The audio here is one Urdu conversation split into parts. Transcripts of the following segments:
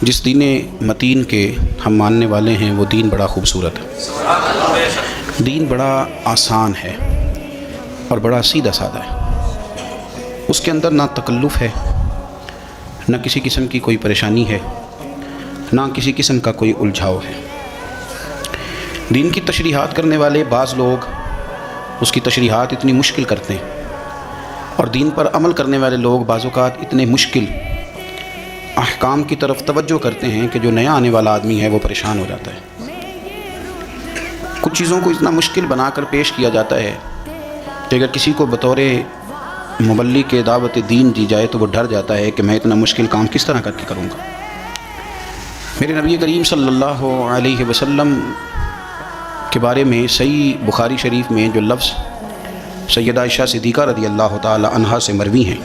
جس دین متین کے ہم ماننے والے ہیں وہ دین بڑا خوبصورت ہے، دین بڑا آسان ہے اور بڑا سیدھا سادہ ہے۔ اس کے اندر نہ تکلف ہے، نہ کسی قسم کی کوئی پریشانی ہے، نہ کسی قسم کا کوئی الجھاؤ ہے۔ دین کی تشریحات کرنے والے بعض لوگ اس کی تشریحات اتنی مشکل کرتے ہیں، اور دین پر عمل کرنے والے لوگ بعض اوقات اتنے مشکل احکام کی طرف توجہ کرتے ہیں کہ جو نیا آنے والا آدمی ہے وہ پریشان ہو جاتا ہے۔ کچھ چیزوں کو اتنا مشکل بنا کر پیش کیا جاتا ہے کہ اگر کسی کو بطور مبلغ کے دعوت دین دی جائے تو وہ ڈر جاتا ہے کہ میں اتنا مشکل کام کس طرح کر کے کروں گا۔ میرے نبی کریم صلی اللہ علیہ وسلم کے بارے میں صحیح بخاری شریف میں جو لفظ سیدہ عائشہ صدیقہ رضی اللہ تعالی عنہا سے مروی ہیں،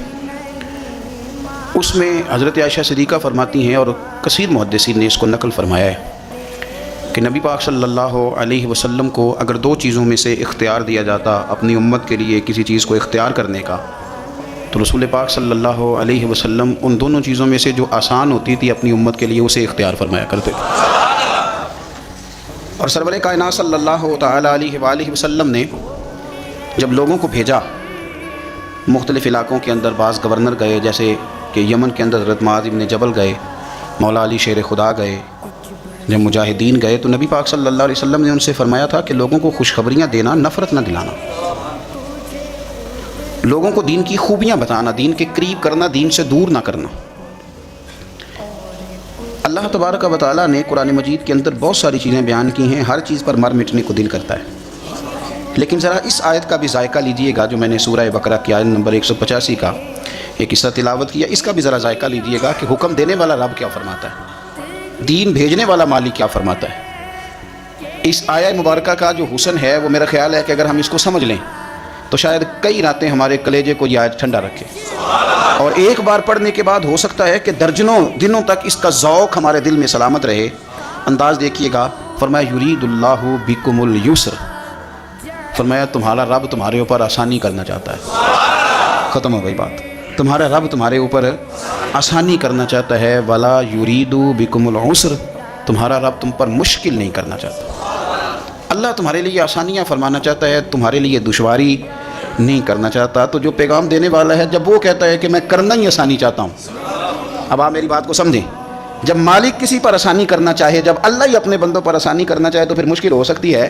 اس میں حضرت عائشہ صدیقہ فرماتی ہیں، اور کثیر محدثین نے اس کو نقل فرمایا ہے، کہ نبی پاک صلی اللہ علیہ وسلم کو اگر دو چیزوں میں سے اختیار دیا جاتا اپنی امت کے لیے کسی چیز کو اختیار کرنے کا، تو رسول پاک صلی اللہ علیہ وسلم ان دونوں چیزوں میں سے جو آسان ہوتی تھی اپنی امت کے لیے اسے اختیار فرمایا کرتے تھے۔ اور سرور کائنات صلی اللہ تعالی علیہ وآلہ وسلم نے جب لوگوں کو بھیجا مختلف علاقوں کے اندر، بعض گورنر گئے، جیسے کہ یمن کے اندر حضرت معاذ بن جبل گئے، مولا علی شیر خدا گئے، جب مجاہدین گئے، تو نبی پاک صلی اللہ علیہ وسلم نے ان سے فرمایا تھا کہ لوگوں کو خوشخبریاں دینا، نفرت نہ دلانا، لوگوں کو دین کی خوبیاں بتانا، دین کے قریب کرنا، دین سے دور نہ کرنا۔ اللہ تبارک و تعالیٰ نے قرآن مجید کے اندر بہت ساری چیزیں بیان کی ہیں، ہر چیز پر مر مٹنے کو دل کرتا ہے، لیکن ذرا اس آیت کا بھی ذائقہ لیجئے گا جو میں نے سورہ بقرہ کی آیت نمبر 185 کا ایک حصہ تلاوت کیا، اس کا بھی ذرا ذائقہ لیجئے گا کہ حکم دینے والا رب کیا فرماتا ہے، دین بھیجنے والا مالک کیا فرماتا ہے۔ اس آیت مبارکہ کا جو حسن ہے وہ میرا خیال ہے کہ اگر ہم اس کو سمجھ لیں تو شاید کئی راتیں ہمارے کلیجے کو یہ آیت ٹھنڈا رکھے، اور ایک بار پڑھنے کے بعد ہو سکتا ہے کہ درجنوں دنوں تک اس کا ذوق ہمارے دل میں سلامت رہے۔ انداز دیکھیے گا، فرمایا یرید اللہ بکم الیسر، فرمایا تمہارا رب تمہارے اوپر آسانی کرنا چاہتا ہے۔ ختم ہو گئی بات، تمہارا رب تمہارے اوپر آسانی کرنا چاہتا ہے۔ ولا یرید بکم العسر، تمہارا رب تم پر مشکل نہیں کرنا چاہتا۔ اللہ تمہارے لیے آسانیاں فرمانا چاہتا ہے، تمہارے لیے دشواری نہیں کرنا چاہتا۔ تو جو پیغام دینے والا ہے جب وہ کہتا ہے کہ میں کرنا ہی آسانی چاہتا ہوں، اب آپ میری بات کو سمجھیں، جب مالک کسی پر آسانی کرنا چاہے، جب اللہ ہی اپنے بندوں پر آسانی کرنا چاہے تو پھر مشکل ہو سکتی ہے۔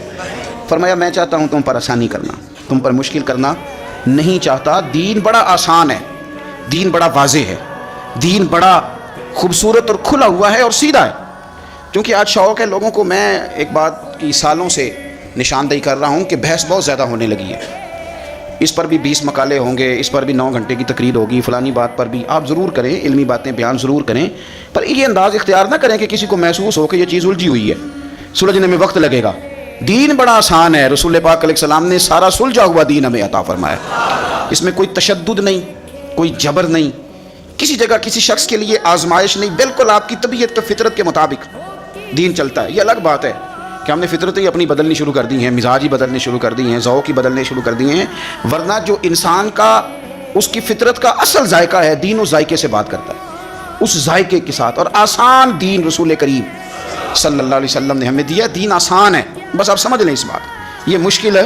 فرمایا میں چاہتا ہوں تم پر آسانی کرنا، تم پر مشکل کرنا نہیں چاہتا۔ دین بڑا آسان ہے، دین بڑا واضح ہے، دین بڑا خوبصورت اور کھلا ہوا ہے اور سیدھا ہے۔ کیونکہ آج شوق ہے لوگوں کو، میں ایک بات کی سالوں سے نشاندہی کر رہا ہوں کہ بحث بہت زیادہ ہونے لگی ہے، اس پر بھی 20 مقالے ہوں گے، اس پر بھی 9 گھنٹے کی تقریر ہوگی، فلانی بات پر بھی آپ ضرور کریں، علمی باتیں بیان ضرور کریں، پر یہ انداز اختیار نہ کریں کہ کسی کو محسوس ہو کہ یہ چیز الجھی ہوئی ہے، سلجھنے میں وقت لگے گا۔ دین بڑا آسان ہے، رسول پاک علیہ السلام نے سارا سلجھا ہوا دین ہمیں عطا فرمایا، اس میں کوئی تشدد نہیں، کوئی جبر نہیں، کسی جگہ کسی شخص کے لیے آزمائش نہیں، بالکل آپ کی طبیعت کے فطرت کے مطابق دین چلتا ہے۔ یہ الگ بات ہے کہ ہم نے فطرتیں اپنی بدلنی شروع کر دی ہیں، مزاج ہی بدلنے شروع کر دی ہیں، ذوق ہی بدلنے شروع کر دیے ہیں، ورنہ جو انسان کا اس کی فطرت کا اصل ذائقہ ہے، دین اس ذائقے سے بات کرتا ہے، اس ذائقے کے ساتھ۔ اور آسان دین رسول کریم صلی اللہ علیہ وسلم نے ہمیں دیا، دین آسان ہے، بس آپ سمجھ لیں اس بات، یہ مشکل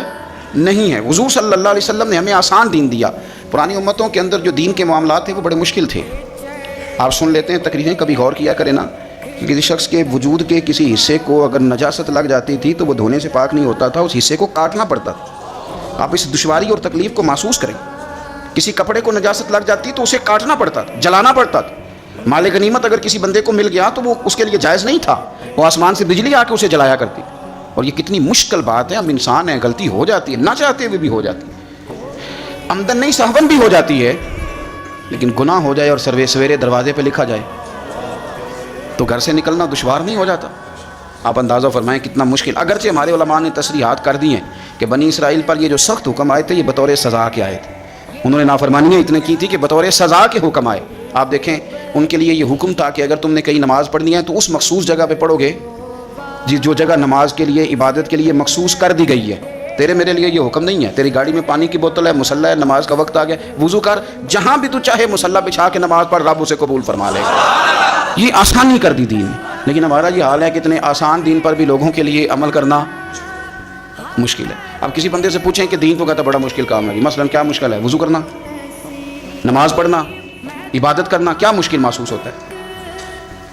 نہیں ہے۔ حضور صلی اللہ علیہ وسلم نے ہمیں آسان دین دیا۔ پرانی امتوں کے اندر جو دین کے معاملات تھے وہ بڑے مشکل تھے، آپ سن لیتے ہیں تقریریں، کبھی غور کیا کریں نا، کہ کسی شخص کے وجود کے کسی حصے کو اگر نجاست لگ جاتی تھی تو وہ دھونے سے پاک نہیں ہوتا تھا، اس حصے کو کاٹنا پڑتا تھا۔ آپ اس دشواری اور تکلیف کو محسوس کریں، کسی کپڑے کو نجاست لگ جاتی تو اسے کاٹنا پڑتا تھا، جلانا پڑتا تھا۔ مال غنیمت اگر کسی بندے کو مل گیا تو وہ اس کے لیے جائز نہیں تھا، وہ آسمان سے بجلی آ کے اسے جلایا کرتی۔ اور یہ کتنی مشکل بات ہے، ہم انسان ہیں، غلطی ہو جاتی ہے، نہ چاہتے ہوئے بھی ہو جاتی ہے، آمدن نہیں سہون بھی ہو جاتی ہے، لیکن گناہ ہو جائے اور سویرے دروازے پہ لکھا جائے تو گھر سے نکلنا دشوار نہیں ہو جاتا۔ آپ اندازہ فرمائیں کتنا مشکل۔ اگرچہ ہمارے علماء نے تصریحات کر دی ہیں کہ بنی اسرائیل پر یہ جو سخت حکم آئے تھے یہ بطور سزا کے آئے تھے، انہوں نے نافرمانیاں اتنے کی تھی کہ بطور سزا کے حکم آئے۔ آپ دیکھیں ان کے لیے یہ حکم تھا کہ اگر تم نے کہیں نماز پڑھنی ہے تو اس مخصوص جگہ پہ پڑھو گے جو جگہ نماز کے لیے، عبادت کے لیے مخصوص کر دی گئی ہے۔ تیرے میرے لیے یہ حکم نہیں ہے، تیری گاڑی میں پانی کی بوتل ہے، مصلی ہے، نماز کا وقت آ گیا، وضو کر، جہاں بھی تو چاہے مصلی بچھا کے نماز پڑھ، رب اسے قبول فرما لے گا۔ یہ آسانی کر دی دین نے. لیکن ہمارا یہ حال ہے کہ اتنے آسان دین پر بھی لوگوں کے لیے عمل کرنا مشکل ہے. اب کسی بندے سے پوچھیں کہ دین تو کہتا بڑا مشکل کام ہے. مثلا کیا مشکل ہے؟ وضو کرنا، نماز پڑھنا، عبادت کرنا کیا مشکل محسوس ہوتا ہے؟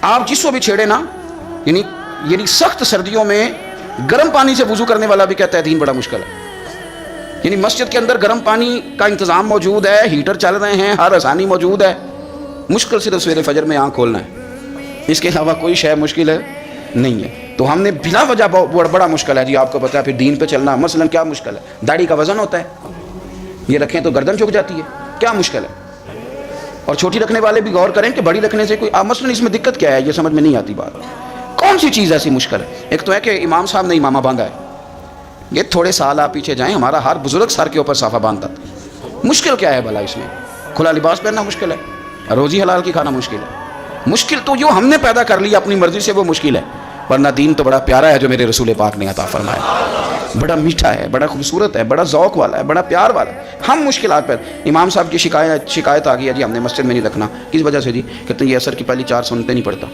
آپ جس کو بھی چھیڑے نا، یعنی سخت سردیوں میں گرم پانی سے وضو کرنے والا بھی کہتا ہے دین بڑا مشکل ہے. یعنی مسجد کے اندر گرم پانی کا انتظام موجود ہے، ہیٹر چل رہے ہیں، ہر آسانی موجود ہے، مشکل صرف سویرے فجر میں آنکھ کھولنا ہے، اس کے علاوہ کوئی شے مشکل ہے نہیں ہے. تو ہم نے بلا وجہ بڑا مشکل ہے جی آپ کو پتہ ہے. پھر دین پہ چلنا مثلا کیا مشکل ہے؟ داڑھی کا وزن ہوتا ہے، یہ رکھیں تو گردن جھک جاتی ہے، کیا مشکل ہے؟ اور چھوٹی رکھنے والے بھی غور کریں کہ بڑی رکھنے سے کوئی مثلا اس میں دقت کیا ہے، یہ سمجھ میں نہیں آتی بات. کون سی چیز ایسی مشکل ہے؟ ایک تو ہے کہ امام صاحب نے امامہ باندھا ہے، یہ تھوڑے سال آپ پیچھے جائیں ہمارا ہر بزرگ سر کے اوپر صافہ باندھتا تھا. مشکل کیا ہے بھلا اس میں؟ کھلا لباس پہننا مشکل ہے، روزی حلال کی کھانا مشکل ہے. مشکل تو جو ہم نے پیدا کر لی اپنی مرضی سے وہ مشکل ہے، ورنہ دین تو بڑا پیارا ہے جو میرے رسول پاک نے عطا فرمایا. بڑا میٹھا ہے، بڑا خوبصورت ہے، بڑا ذوق والا ہے، بڑا پیار والا ہے. ہم مشکلات پر امام صاحب کی شکایت آ گئی ہے جی ہم نے مسجد میں نہیں رکھنا. کس وجہ سے جی؟ کہتے ہیں یہ عصر کی پہلی 4 سنتیں نہیں پڑھتا،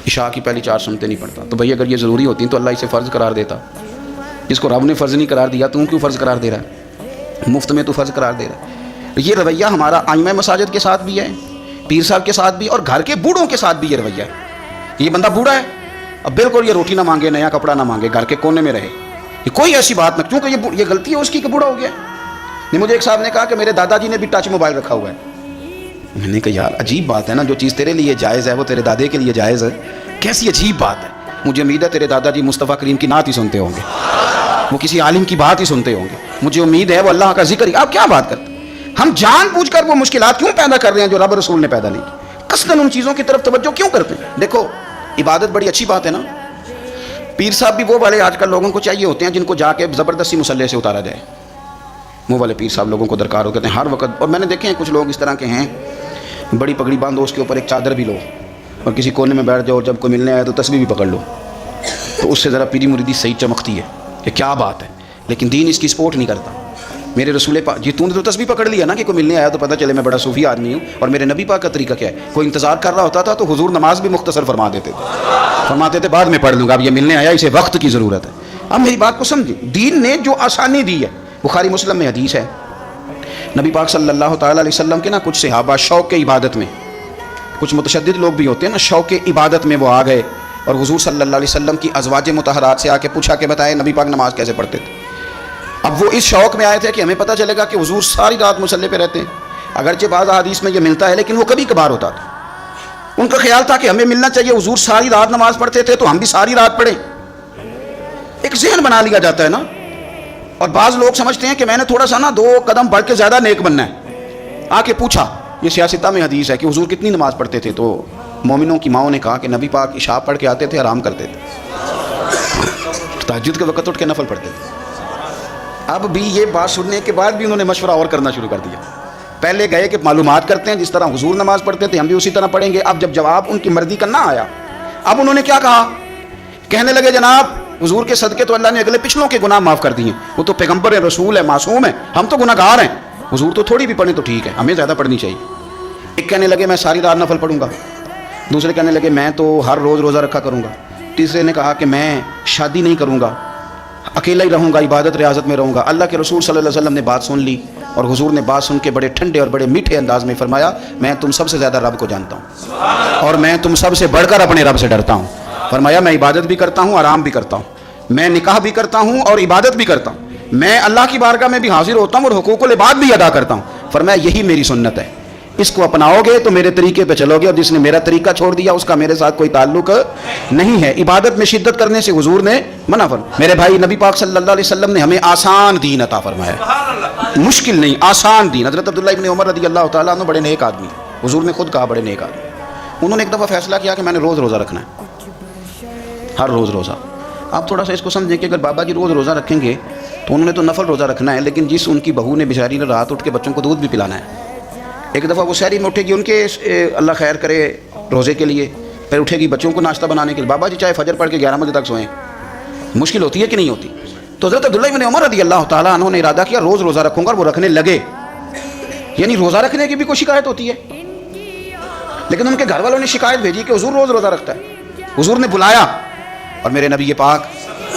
عشاء کی پہلی 4 سنتیں نہیں پڑھتا. تو بھئی اگر یہ ضروری ہوتی تو اللہ اسے فرض قرار دیتا. جس کو رب نے فرض نہیں قرار دیا تو کیوں فرض قرار دے رہا ہے؟ مفت میں تو فرض قرار دے رہا ہے. یہ رویہ ہمارا ائمہ مساجد کے ساتھ بھی ہے، پیر صاحب کے ساتھ بھی، اور گھر کے بوڑھوں کے ساتھ بھی یہ رویہ ہے. یہ بندہ بوڑھا ہے، اب بالکل یہ روٹی نہ مانگے، نیا کپڑا نہ مانگے، گھر کے کونے میں رہے، یہ کوئی ایسی بات نہ، کیونکہ یہ غلطی ہے اس کی کہ بوڑھا ہو گیا. مجھے ایک صاحب نے کہا کہ میرے دادا جی نے بھی ٹچ موبائل رکھا ہوا ہے. میں نے کہا یار عجیب بات ہے نا، جو چیز تیرے لیے جائز ہے وہ تیرے دادے کے لیے جائز ہے، کیسی عجیب بات ہے. مجھے امید ہے تیرے دادا جی مصطفیٰ کریم کی نعت ہی سنتے ہوں گے، وہ کسی عالم کی بات ہی سنتے ہوں گے، مجھے امید ہے وہ اللہ کا ذکر ہی. آپ کیا بات کرتے ہیں؟ ہم جان بوجھ کر وہ مشکلات کیوں پیدا کر رہے ہیں جو رب رسول نے پیدا نہیں کی؟ قصداً ان چیزوں کی طرف توجہ کیوں کرتے ہیں؟ دیکھو عبادت بڑی اچھی بات ہے نا. پیر صاحب بھی وہ والے آج کل لوگوں کو چاہیے ہوتے ہیں جن کو جا کے زبردستی مسلح سے اتارا جائے. وہ والے پیر صاحب لوگوں کو درکار ہوتے ہیں ہر وقت. اور میں نے دیکھے ہیں کچھ لوگ اس طرح کے ہیں، بڑی پگڑی باندھو، اس کے اوپر ایک چادر بھی لو، اور کسی کونے میں بیٹھ جاؤ، جب کوئی ملنے آئے تو تسبیح بھی پکڑ لو، تو اس سے ذرا پیری مریدی صحیح چمکتی ہے کہ کیا بات ہے. لیکن دین اس کی سپورٹ نہیں کرتا. میرے رسول پاک جی تو نے تو تسبیح پکڑ لیا نا کہ کوئی ملنے آیا تو پتہ چلے میں بڑا صوفی آدمی ہوں. اور میرے نبی پاک کا طریقہ کیا ہے؟ کوئی انتظار کر رہا ہوتا تھا تو حضور نماز بھی مختصر فرما دیتے تھے، فرماتے تھے بعد میں پڑھ لوں گا، اب یہ ملنے آیا اسے وقت کی ضرورت ہے. اب میری بات کو سمجھیں، دین نے جو آسانی دی ہے، بخاری مسلم میں حدیث ہے نبی پاک صلی اللہ تعالیٰ علیہ وسلم کے نا کچھ صحابہ شوق کے عبادت میں، کچھ متشدد لوگ بھی ہوتے ہیں نا، شوق کے عبادت میں وہ آ گئے اور حضور صلی اللہ علیہ وسلم کی ازواج مطہرات سے آ کے پوچھا کہ بتائیں نبی پاک نماز کیسے پڑھتے تھے. اب وہ اس شوق میں آئے تھے کہ ہمیں پتہ چلے گا کہ حضور ساری رات مصلی پہ رہتے ہیں. اگرچہ بعض احادیث میں یہ ملتا ہے لیکن وہ کبھی کبھار ہوتا تھا. ان کا خیال تھا کہ ہمیں ملنا چاہیے، حضور ساری رات نماز پڑھتے تھے تو ہم بھی ساری رات پڑھیں. ایک ذہن بنا لیا جاتا ہے نا. اور بعض لوگ سمجھتے ہیں کہ میں نے تھوڑا سا نا 2 قدم بڑھ کے زیادہ نیک بننا ہے. آ کے پوچھا، یہ سیاستہ میں حدیث ہے کہ حضور کتنی نماز پڑھتے تھے، تو مومنوں کی ماؤں نے کہا کہ نبی پاک عشاء پڑھ کے آتے تھے، آرام کرتے تھے، تہجد کے وقت اٹھ کے نفل پڑھتے تھے. اب بھی یہ بات سننے کے بعد بھی انہوں نے مشورہ اور کرنا شروع کر دیا. پہلے گئے کہ معلومات کرتے ہیں، جس طرح حضور نماز پڑھتے تھے ہم بھی اسی طرح پڑھیں گے. اب جب جواب ان کی مرضی کا نہ آیا، اب انہوں نے کیا کہا؟ کہنے لگے جناب حضور کے صدقے تو اللہ نے اگلے پچھلوں کے گناہ معاف کر دیے، وہ تو پیغمبر ہے، رسول ہے، معصوم ہے، ہم تو گناہ گار ہیں، حضور تو تھوڑی بھی پڑھیں تو ٹھیک ہے، ہمیں زیادہ پڑھنی چاہیے. ایک کہنے لگے میں ساری رات نفل پڑھوں گا، دوسرے کہنے لگے میں تو ہر روز روزہ رکھا کروں گا، تیسرے نے کہا کہ میں شادی نہیں کروں گا، اکیلا ہی رہوں گا، عبادت ریاضت میں رہوں گا. اللہ کے رسول صلی اللہ علیہ وسلم نے بات سن لی اور حضور نے بات سن کے بڑے ٹھنڈے اور بڑے میٹھے انداز میں فرمایا میں تم سب سے زیادہ رب کو جانتا ہوں اور میں تم سب سے بڑھ کر اپنے رب سے ڈرتا ہوں. فرمایا میں عبادت بھی کرتا ہوں، آرام بھی کرتا ہوں، میں نکاح بھی کرتا ہوں اور عبادت بھی کرتا ہوں، میں اللہ کی بارگاہ میں بھی حاضر ہوتا ہوں اور حقوق العباد بھی ادا کرتا ہوں. فرمایا یہی میری سنت ہے، اس کو اپناؤ گے تو میرے طریقے پہ چلو گے، اور جس نے میرا طریقہ چھوڑ دیا اس کا میرے ساتھ کوئی تعلق نہیں ہے. عبادت میں شدت کرنے سے حضور نے منع فرمایا. میرے بھائی نبی پاک صلی اللہ علیہ وسلم نے ہمیں آسان دین عطا فرمایا، مشکل نہیں، آسان دین. حضرت عبداللہ ابن عمر رضی اللہ تعالیٰ عنہ بڑے نیک آدمی، حضور نے خود کہا بڑے نیک آدمی. انہوں نے ایک دفعہ فیصلہ کیا کہ میں نے روز روزہ رکھنا ہے، ہر روز روزہ. آپ تھوڑا سا اس کو سمجھیں کہ اگر بابا جی روز روزہ رکھیں گے تو انہوں نے تو نفل روزہ رکھنا ہے، لیکن جس ان کی بہو نے بیچاری نے رات اٹھ کے بچوں کو دودھ بھی پلانا ہے. ایک دفعہ وہ سحری میں اٹھے گی ان کے اللہ خیر کرے روزے کے لیے، پھر اٹھے گی بچوں کو ناشتہ بنانے کے لیے. بابا جی چاہے فجر پڑھ کے 11 بجے تک سوئیں، مشکل ہوتی ہے کہ نہیں ہوتی؟ تو حضرت عبداللہ ابن عمر رضی اللہ تعالیٰ عنہ نے ارادہ کیا روز روزہ رکھوں گا، اور وہ رکھنے لگے. یعنی روزہ رکھنے کی بھی کوئی شکایت ہوتی ہے، لیکن ان کے گھر والوں نے شکایت بھیجی کہ حضور روز روزہ رکھتا ہے. حضور نے بلایا اور میرے نبی پاک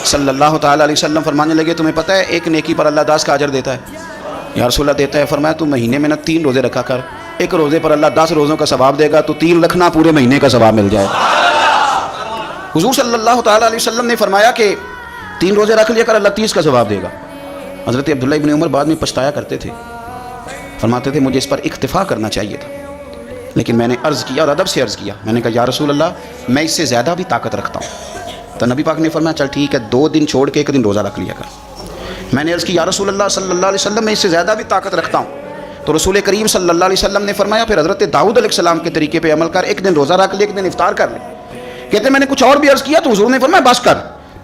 صلی اللہ تعالیٰ علیہ وسلم فرمانے لگے تمہیں پتہ ہے ایک نیکی پر اللہ 10 کا اجر دیتا ہے؟ یا رسول اللہ دیتا ہے. فرمایا تو مہینے میں 3 روزے رکھا کر, ایک روزے پر اللہ 10 روزوں کا ثواب دے گا, تو 3 رکھنا پورے مہینے کا ثواب مل جائے. حضور صلی اللہ تعالیٰ علیہ وسلم نے فرمایا کہ 3 روزے رکھ لیا کر, اللہ 30 کا ثواب دے گا. حضرت عبداللہ ابن عمر بعد میں پچھتایا کرتے تھے, فرماتے تھے مجھے اس پر اکتفا کرنا چاہیے تھا, لیکن میں نے عرض کیا اور ادب سے عرض کیا. میں نے کہا یا رسول اللہ میں اس سے زیادہ بھی طاقت رکھتا ہوں. تو نبی پاک نے فرمایا چل ٹھیک ہے 2 دن چھوڑ کے 1 دن روزہ رکھ لیا کر. میں نے عرض کی یا رسول اللہ صلی اللہ علیہ وسلم میں اس سے زیادہ بھی طاقت رکھتا ہوں. تو رسول کریم صلی اللہ علیہ وسلم نے فرمایا پھر حضرت داؤد علیہ السلام کے طریقے پہ عمل کر, 1 دن روزہ رکھ لے 1 دن افطار کر لے. کہتے میں نے کچھ اور بھی عرض کیا تو حضور نے فرمایا بس کر,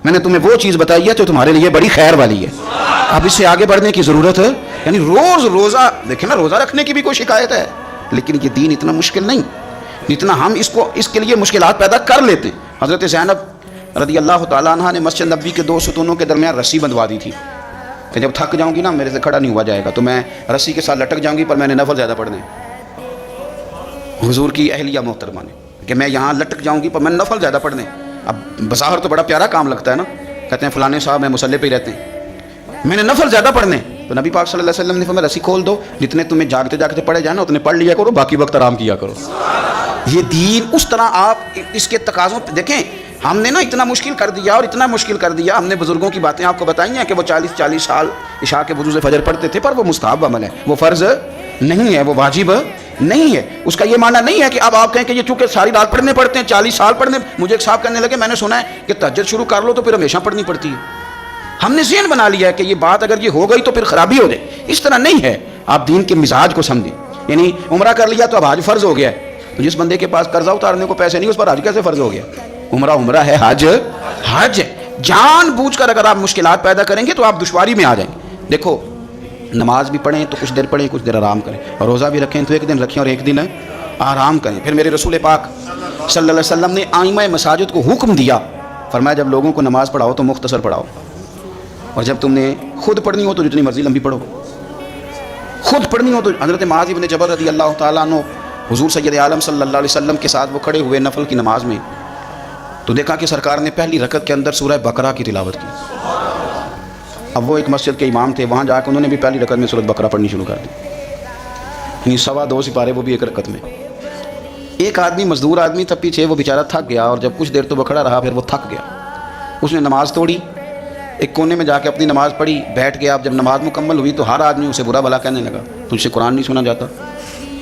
میں نے تمہیں وہ چیز بتائی ہے جو تمہارے لیے بڑی خیر والی ہے, اب اس سے آگے بڑھنے کی ضرورت ہے. یعنی روز روزہ دیکھیں نا, روزہ رکھنے کی بھی کوئی شکایت ہے, لیکن یہ دین اتنا مشکل نہیں جتنا ہم اس کے لیے مشکلات پیدا کر لیتے ہیں. حضرت زینب رضی اللہ تعالیٰ عنہ نے مسجد نبوی کے 2 ستونوں کے درمیان رسی بندھوا دی تھی کہ جب تھک جاؤں گی نا میرے سے کھڑا نہیں ہوا جائے گا تو میں رسی کے ساتھ لٹک جاؤں گی, پر میں نے نفل زیادہ پڑھنے. حضور کی اہلیہ محترمہ نے کہ میں یہاں لٹک جاؤں گی پر میں نفل زیادہ پڑھنے. اب بظاہر تو بڑا پیارا کام لگتا ہے نا, کہتے ہیں فلانے صاحب میں مصلی پہ ہی رہتے ہیں, میں نے نفل زیادہ پڑھنے. تو نبی پاک صلی اللہ علیہ وسلم نے فرمایا رسی کھول دو, جتنے تمہیں جاگتے جاگتے پڑھے جائیں نا اتنے پڑھ لیا کرو, باقی وقت آرام کیا کرو. یہ دین اس طرح آپ اس کے تقاضوں دیکھیں, ہم نے نا اتنا مشکل کر دیا اور اتنا مشکل کر دیا. ہم نے بزرگوں کی باتیں آپ کو بتائی ہیں کہ وہ 40 سال عشاء کے وضو سے فجر پڑھتے تھے, پر وہ مستحب عمل ہے, وہ فرض نہیں ہے, وہ واجب نہیں ہے. اس کا یہ معنی نہیں ہے کہ اب آپ کہیں کہ یہ چونکہ ساری رات پڑھنے پڑتے ہیں 40 سال پڑھنے. مجھے ایک صاحب کہنے لگے میں نے سنا ہے کہ تہجد شروع کر لو تو پھر ہمیشہ پڑھنی پڑتی ہے. ہم نے ذہن بنا لیا ہے کہ یہ بات اگر یہ ہو گئی تو پھر خرابی ہو جائے. اس طرح نہیں ہے, آپ دین کے مزاج کو سمجھیں. یعنی عمرہ کر لیا تو اب حج فرض ہو گیا ہے, تو جس بندے کے پاس قرضہ اتارنے کو پیسے نہیں اس پر حج کیسے فرض ہو گیا؟ عمرہ ہے, حج ہے. جان بوجھ کر اگر آپ مشکلات پیدا کریں گے تو آپ دشواری میں آ جائیں گے. دیکھو نماز بھی پڑھیں تو کچھ دیر پڑھیں, کچھ دیر آرام کریں, اور روزہ بھی رکھیں تو 1 دن رکھیں اور 1 دن آرام کریں. پھر میرے رسول پاک صلی اللہ علیہ وسلم نے آئمہ مساجد کو حکم دیا, فرمایا جب لوگوں کو نماز پڑھاؤ تو مختصر پڑھاؤ, اور جب تم نے خود پڑھنی ہو تو جتنی مرضی لمبی پڑھو. خود پڑھنی ہو تو حضرت معاذ بن جبل رضی اللہ تعالیٰ عنہ حضور سید عالم صلی اللہ علیہ وسلم کے ساتھ وہ کھڑے ہوئے نفل کی نماز میں, تو دیکھا کہ سرکار نے پہلی رکعت کے اندر سورہ بقرہ کی تلاوت کی. اب وہ ایک مسجد کے امام تھے, وہاں جا کے انہوں نے بھی پہلی رکعت میں سورہ بقرہ پڑھنی شروع کر دی. یعنی 2.25 سپارے وہ بھی ایک رکعت میں. ایک آدمی مزدور آدمی تھا پیچھے, وہ بیچارہ تھک گیا, اور جب کچھ دیر تو وہ کھڑا رہا پھر وہ تھک گیا. اس نے نماز توڑی, ایک کونے میں جا کے اپنی نماز پڑھی, بیٹھ گیا. اب جب نماز مکمل ہوئی تو ہر آدمی اسے برا بھلا کہنے لگا, تجھ سے قرآن نہیں سنا جاتا.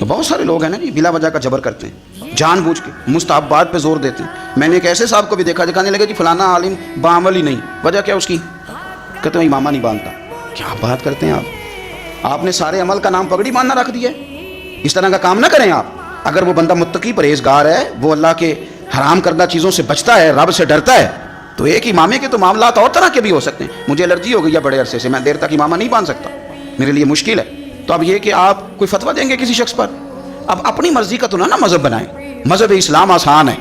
بہت سارے لوگ ہیں نا جی بلا وجہ کا جبر کرتے ہیں, جان بوجھ کے مستحبات پہ زور دیتے ہیں. میں نے ایک ایسے صاحب کو بھی دیکھا جو کہنے لگے جی فلانا عالم بعمل ہی نہیں, وجہ کیا اس کی؟ کہتے ہیں امامہ نہیں باندھتا. کیا بات کرتے ہیں آپ نے سارے عمل کا نام پگڑی باندھنا رکھ دیا ہے. اس طرح کا کام نہ کریں آپ. اگر وہ بندہ متقی پرہیزگار ہے, وہ اللہ کے حرام کردہ چیزوں سے بچتا ہے, رب سے ڈرتا ہے, تو ایک امامے کے تو معاملات اور طرح کے بھی ہو سکتے ہیں. مجھے الرجی ہو گئی ہے بڑے عرصے سے, میں دیر تک امامہ نہیں باندھ سکتا, میرے لیے مشکل ہے. تو اب یہ کہ آپ کوئی فتویٰ دیں گے کسی شخص پر, اب اپنی مرضی کا تو نہ مذہب بنائیں. مذہب اسلام آسان ہے.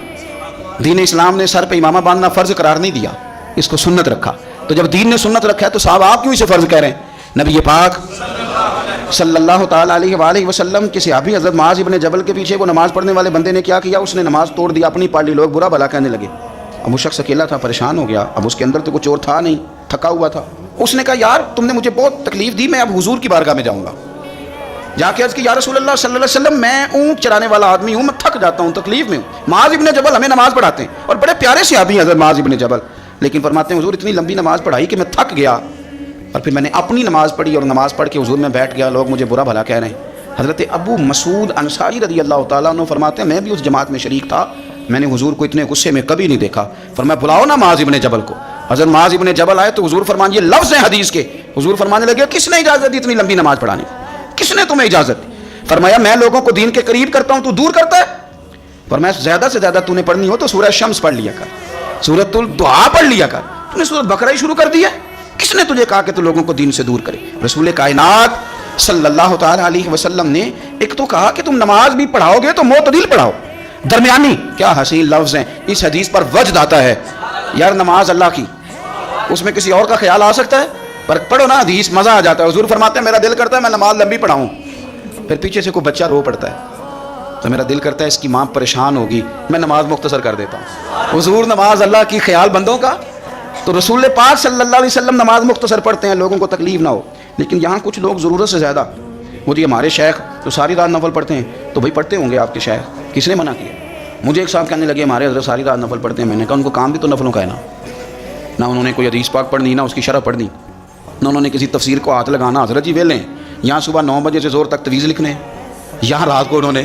دین اسلام نے سر پہ امامہ باندھنا فرض قرار نہیں دیا, اس کو سنت رکھا. تو جب دین نے سنت رکھا ہے تو صاحب آپ کیوں اسے فرض کہہ رہے ہیں؟ نبی پاک صلی اللہ تعالیٰ علیہ وآلہ وسلم کے صحابی حضرت معاذ ابن جبل کے پیچھے وہ نماز پڑھنے والے بندے نے کیا کیا؟ اس نے نماز توڑ دی, اپنی پالی لوگ برا بھلا کہنے لگے. اب وہ شخص اکیلا تھا, پریشان ہو گیا. اب اس کے اندر تو کچھ اور تھا نہیں, تھکا ہوا تھا. اس نے کہا یار تم نے مجھے بہت تکلیف دی, میں اب حضور کی بارگاہ میں جاؤں گا. جا کے عرض کی یا رسول اللہ صلی اللہ علیہ وسلم میں اونٹ چرانے والا آدمی ہوں, میں تھک جاتا ہوں, تکلیف میں ہوں. معاذ ابن جبل ہمیں نماز پڑھاتے ہیں اور بڑے پیارے صحابی ہیں حضرت معاذ ابن جبل, لیکن فرماتے ہیں حضور اتنی لمبی نماز پڑھائی کہ میں تھک گیا, اور پھر میں نے اپنی نماز پڑھی اور نماز پڑھ کے حضور میں بیٹھ گیا, لوگ مجھے برا بھلا کہہ رہے ہیں. حضرت ابو مسعود انصاری رضی اللہ تعالیٰ عنہ فرماتے ہیں میں بھی اس جماعت میں شریک تھا, میں نے حضور کو اتنے غصے میں کبھی نہیں دیکھا. فرمایا بلاؤ نا معاذ ابن جبل کو. حضرت معاذ ابن جبل آئے تو حضور فرمان, یہ لفظ ہیں حدیث کے, حضور فرمانے لگے کس نے اجازت دی اتنی لمبی نماز پڑھانے, کس نے تمہیں اجازت دی؟ فرمایا میں لوگوں کو دین کے قریب کرتا ہوں, تو دور کرتا ہے. فرمایا زیادہ سے زیادہ تو نے پڑھنی ہو تو سورہ شمس پڑھ لیا کر, سورۃ الدعا پڑھ لیا کر. تو نے سورۃ بقرہ ہی شروع کر دیا. کس نے تجھے کہا کہ تو لوگوں کو دین سے دور کرے؟ رسول کائنات صلی اللہ تعالیٰ علیہ وسلم نے ایک تو کہا کہ تم نماز بھی پڑھاؤ گے تو معتدل پڑھاؤ, درمیانی. کیا حسین لفظ ہیں. اس حدیث پر وجد آتا ہے یار نماز اللہ کی, اس میں کسی اور کا خیال آ سکتا ہے؟ پر پڑھو نا حدیث, مزہ آ جاتا ہے. حضور فرماتے ہیں میرا دل کرتا ہے میں نماز لمبی پڑھاؤں, پھر پیچھے سے کوئی بچہ رو پڑتا ہے, تو میرا دل کرتا ہے اس کی ماں پریشان ہوگی، میں نماز مختصر کر دیتا ہوں۔ حضور نماز اللہ کی خیال بندوں کا، تو رسول پاک صلی اللہ علیہ وسلم نماز مختصر پڑھتے ہیں لوگوں کو تکلیف نہ ہو، لیکن یہاں کچھ لوگ ضرورت سے زیادہ، وہ جی ہمارے شیخ تو ساری رات نفل پڑھتے ہیں، تو بھائی پڑھتے ہوں گے آپ کے شیخ، کس نے منع کیا؟ مجھے ایک صاحب کہنے لگے ہمارے حضرت ساری رات نفل پڑھتے ہیں، میں نے کہا ان کو کام بھی تو نفلوں کا ہے نا، نہ انہوں نے کوئی حدیث پاک پڑھنی، نہ اس کی شرح پڑھنی، نہ انہوں نے کسی تفسیر کو ہاتھ لگانا۔ حضرت جی ویلے ہیں، یہاں صبح 9 بجے سے زور تک تویز لکھنے، یہاں رات کو انہوں نے،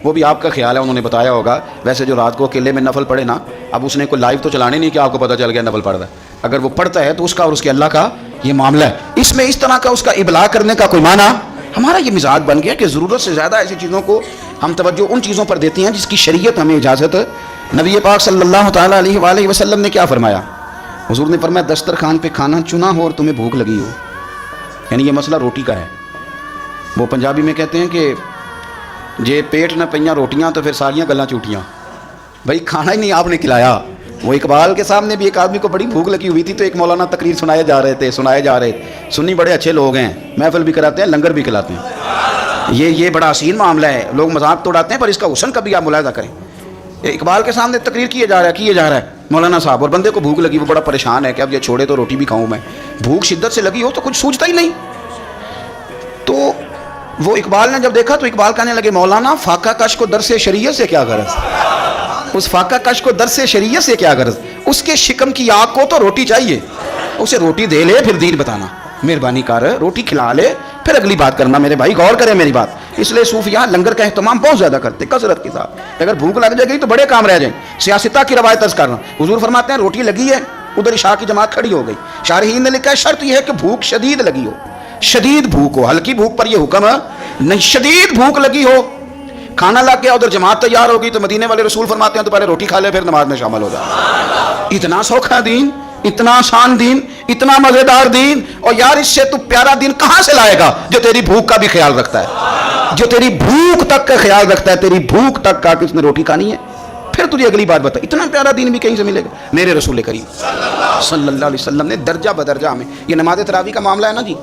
وہ بھی آپ کا خیال ہے انہوں نے بتایا ہوگا، ویسے جو رات کو اکیلے میں نفل پڑھے نا، اب اس نے کوئی لائیو تو چلانے نہیں کہ آپ کو پتہ چل گیا نفل پڑھ رہا ہے، اگر وہ پڑھتا ہے تو اس کا اور اس کے اللہ کا یہ معاملہ ہے، اس میں اس طرح کا اس کا ابلاغ کرنے کا کوئی معنی۔ ہمارا یہ مزاج بن گیا کہ ضرورت سے زیادہ ایسی چیزوں کو ہم توجہ ان چیزوں پر دیتے ہیں جس کی شریعت ہمیں اجازت۔ نبی پاک صلی اللہ تعالیٰ علیہ وآلہ وسلم نے کیا فرمایا؟ حضور نے فرمایا دسترخوان پہ کھانا چنا ہو اور تمہیں بھوک لگی ہو، یعنی یہ مسئلہ روٹی کا ہے۔ وہ پنجابی میں کہتے ہیں کہ جے پیٹ نہ پئیاں روٹیاں تو پھر ساریاں گلاں چوٹیاں، بھائی کھانا ہی نہیں آپ نے کھلایا۔ وہ اقبال کے سامنے بھی ایک آدمی کو بڑی بھوک لگی ہوئی تھی تو ایک مولانا تقریر سنائے جا رہے تھے، سنی بڑے اچھے لوگ ہیں، محفل بھی کراتے ہیں، لنگر بھی کھلاتے ہیں، یہ بڑا حسین معاملہ ہے، لوگ مذاق تو اڑاتے ہیں پر اس کا حسن کبھی آپ ملاحظہ کریں۔ اقبال کے سامنے تقریر کیے جا رہا ہے مولانا صاحب، اور بندے کو بھوک لگی، وہ بڑا پریشان ہے کہ اب یہ چھوڑے تو روٹی بھی کھاؤں میں، بھوک شدت سے لگی ہو تو کچھ سوچتا ہی نہیں۔ تو وہ اقبال نے جب دیکھا تو اقبال کہنے لگے مولانا فاقہ کش کو درس شریعت سے کیا غرض، اس فاقہ کش کو درس شریعت سے کیا غرض، اس کے شکم کی آگ کو تو روٹی چاہیے، اسے روٹی دے لے پھر دین بتانا، مہربانی کر روٹی کھلا لے پھر اگلی بات کرنا۔ میرے بھائی غور کریں میری بات، اس لیے صوفیاء لنگر کا اہتمام بہت زیادہ کرتے کثرت کے ساتھ، اگر بھوک لگ جائے گی تو بڑے کام رہ جائیں۔ سیاستہ کی روایت عرض کرنا، حضور فرماتے ہیں روٹی لگی ہے، ادھر عشاء کی جماعت کھڑی ہو گئی، شارحین نے لکھا ہے شرط یہ ہے کہ بھوک شدید لگی ہو، شدید بھوک ہو، ہلکی بھوک پر یہ حکم نہیں، شدید بھوک لگی ہو، کھانا لگ گیا ادھر جماعت تیار ہوگی تو مدینے والے رسول فرماتے ہیں تو پہلے روٹی کھا لے پھر نماز میں شامل ہو جائے۔ اتنا سوکھا دین، اتنا آسان دین، اتنا مزیدار دین، اور یار اس سے تو پیارا دین کہاں سے لائے گا جو تیری بھوک کا بھی خیال رکھتا ہے، جو تیری بھوک تک کا خیال رکھتا ہے، تیری بھوک تک کا کہ اس نے روٹی کھانی ہے، پھر تجھے اگلی بات بتا، اتنا پیارا دین بھی کہیں سے ملے گا؟ میرے رسول کریم صلی اللہ علیہ وسلم نے درجہ بدرجہ ہمیں، یہ نماز تراویح کا معاملہ ہے نا جی،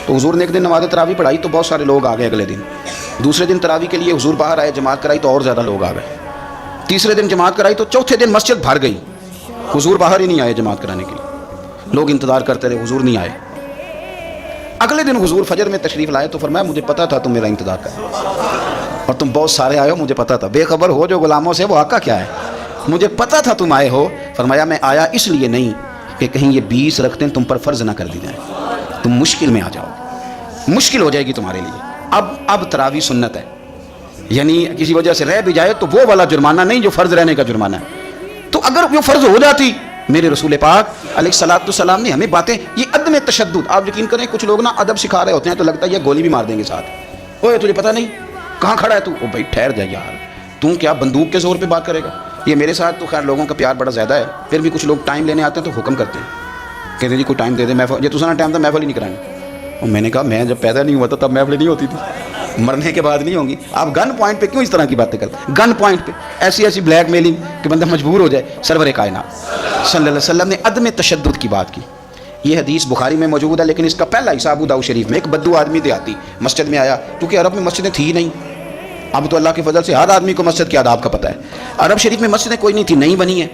تو حضور نے ایک دن نماز تراویح پڑھائی تو بہت سارے لوگ آ گئے، اگلے دن دوسرے دن تراویح کے لیے حضور باہر آئے، جماعت کرائی تو اور زیادہ لوگ آ گئے، تیسرے دن جماعت کرائی تو چوتھے دن مسجد بھر گئی، حضور باہر ہی نہیں آئے جماعت کرانے کے لیے، لوگ انتظار کرتے رہے، حضور نہیں آئے۔ اگلے دن حضور فجر میں تشریف لائے تو فرمایا مجھے پتا تھا تم میرا انتظار کر اور تم بہت سارے آئے ہو، مجھے پتا تھا، بے خبر ہو جو غلاموں سے وہ آقا کیا ہے، مجھے پتا تھا تم آئے ہو۔ فرمایا میں آیا اس لیے نہیں کہ کہیں یہ 20 رکھتے تم پر فرض نہ کر دی جائیں، تم مشکل میں آ جاؤ، مشکل ہو جائے گی تمہارے لیے۔ اب تراویح سنت ہے، یعنی کسی وجہ سے رہ بھی جائے تو وہ والا جرمانہ نہیں جو فرض رہنے کا جرمانہ ہے، تو اگر وہ فرض ہو جاتی، میرے رسول پاک علیہ الصلوۃ والسلام نے ہمیں باتیں، یہ عدم تشدد، آپ یقین کریں کچھ لوگ نا ادب سکھا رہے ہوتے ہیں تو لگتا ہے یہ گولی بھی مار دیں گے ساتھ، اوے تجھے پتہ نہیں کہاں کھڑا ہے تو، او بھائی ٹھہر جا یار، تم کیا بندوق کے زور پہ بات کرے گا؟ یہ میرے ساتھ تو خیر لوگوں کا پیار بڑا زیادہ ہے، پھر بھی کچھ لوگ ٹائم لینے آتے ہیں تو حکم کرتے ہیں، کہتے ہیں جی کوئی ٹائم دے دے، محفل یہ تو ٹائم تھا محفل ہی نہیں کرائیں گے۔ اور میں نے کہا میں جب پیدا نہیں ہوا تھا تب محفل نہیں ہوتی تھی، مرنے کے بعد نہیں ہوں گی۔ آپ گن پوائنٹ پہ کیوں اس طرح کی باتیں کرتے؟ گن پوائنٹ پہ ایسی بلیک میلنگ کہ بندہ مجبور ہو جائے۔ سرور کائنات صلی اللہ علیہ وسلم نے عدم تشدد کی بات کی، یہ حدیث بخاری میں موجود ہے، لیکن اس کا پہلا حصہ ابو داؤد شریف میں، ایک بدو آدمی دیہاتی مسجد میں آیا، کیونکہ عرب میں مسجدیں تھی نہیں، اب تو اللہ کے فضل سے ہر آدمی کو مسجد کے آداب کا پتہ ہے، عرب شریف میں مسجدیں کوئی نہیں تھی، نہیں بنی ہیں،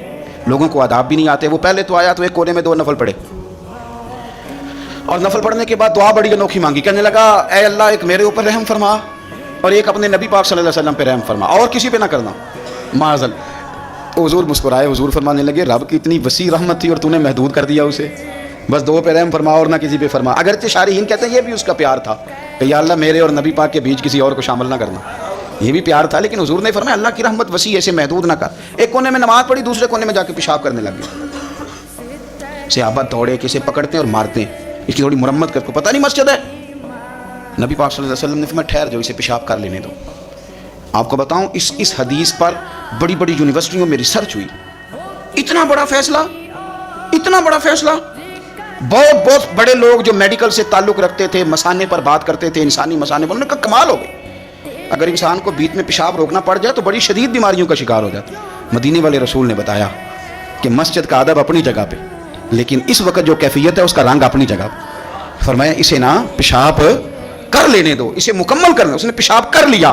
لوگوں کو آداب بھی نہیں آتے، وہ پہلے تو آیا تو ایک کونے میں 2 نفل پڑھے، اور نفل پڑھنے کے بعد دعا بڑی انوکھی مانگی، کہنے لگا اے اللہ ایک میرے اوپر رحم فرما اور ایک اپنے نبی پاک صلی اللہ علیہ وسلم پہ رحم فرما، اور کسی پہ نہ کرنا معاذ اللہ۔ حضور مسکرائے، حضور فرمانے لگے رب کی اتنی وسیع رحمت تھی اور تو نے محدود کر دیا اسے، بس 2 پہ رحم فرما اور نہ کسی پہ فرما۔ اگرچہ شارحین کہتے ہیں یہ بھی اس کا پیار تھا کہ یا اللہ میرے اور نبی پاک کے بیچ کسی اور کو شامل نہ کرنا، یہ بھی پیار تھا، لیکن حضور نے فرمایا اللہ کی رحمت وسیع ہے، اسے محدود نہ کر۔ ایک کونے میں نماز پڑھی، دوسرے کونے میں جا کے پیشاب کرنے لگ گیا، صحابہ دوڑے کہ اسے پکڑتے ہیں اور مارتے ہیں، اس کی تھوڑی مرمت کر کو، پتہ نہیں مسجد ہے۔ نبی پاک صلی اللہ علیہ وسلم نے فرمایا ٹھہر جاؤ، اسے پیشاب کر لینے دو۔ آپ کو بتاؤں اس حدیث پر بڑی بڑی یونیورسٹیوں میں ریسرچ ہوئی، اتنا بڑا فیصلہ، اتنا بڑا فیصلہ، بہت بڑے لوگ جو میڈیکل سے تعلق رکھتے تھے، مسانے پر بات کرتے تھے، انسانی مسانے پر، انہوں نے کہا کمال ہو گئی، اگر انسان کو بیچ میں پیشاب روکنا پڑ جائے تو بڑی شدید بیماریوں کا شکار ہو جاتا۔ مدینے والے رسول نے بتایا کہ مسجد کا ادب اپنی جگہ پہ، لیکن اس وقت جو کیفیت ہے اس کا رنگ اپنی جگہ پہ۔ فرمایا اسے نا پیشاب کر لینے دو، اسے مکمل کرنا۔ اس نے پیشاب کر لیا،